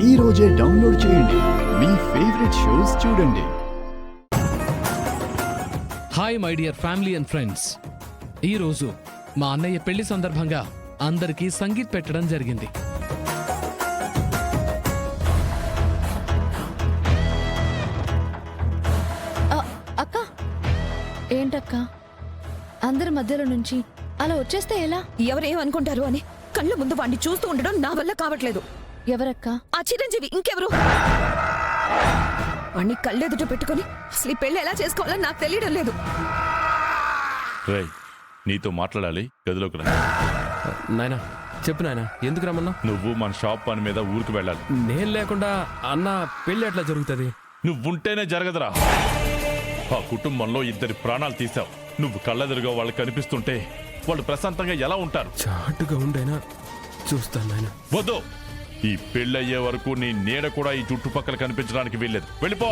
ఈ రోజే డౌన్లోడ్ చేయండి. మీ ఫేవరెట్ షోస్ చూడండి. Hi my dear family and friends, ఈరోజు మా అన్నయ్య పెళ్లి సందర్భంగా అందరికీ సంగీత్ పెట్టడం జరిగింది. అక్క, ఏంటక్క అందరి మధ్యలో నుంచి అలా వచ్చేస్తే ఎలా? ఎవరేమనుకుంటారు అని కళ్ళ ముందు వాడిని చూస్తూ ఉండడం నా వల్ల కావట్లేదు. ఎవరక్క? ఆ చిరంజీవి, ఇంకెవరు? వాణ్ణి కళ్ళెదుట పెట్టుకుని అసలు ఈ పెళ్లి ఎలా చేసుకోవాలో నాకు తెలియడం లేదు. రేయ్, నీతో మాట్లాడాలి, గదిలోకి రా. నాయనా చెప్పు నాయనా, ఎందుకు రమ్మన్నా? నువ్వు మన షాప్ పని మీద ఊరికి వెళ్ళాలి. నేను లేకుండా అన్న పెళ్లి ఎట్లా జరుగుతుంది? నువ్వుంటేనే జరగదురా. ఆ కుటుంబంలో 2 ప్రాణాలు తీసావు. నువ్వు కళ్ళెదురుగా వాళ్ళు కనిపిస్తుంటే వాళ్ళు ప్రశాంతంగా ఎలా ఉంటారు? చాటుగా ఉండైనా చూస్తాను నాయనా. వద్దు, ఈ పెళ్ళయ్యే వరకు నీ నీడ కూడా ఈ చుట్టుపక్కల కనిపించడానికి వీల్లేదు. వెళ్ళిపో.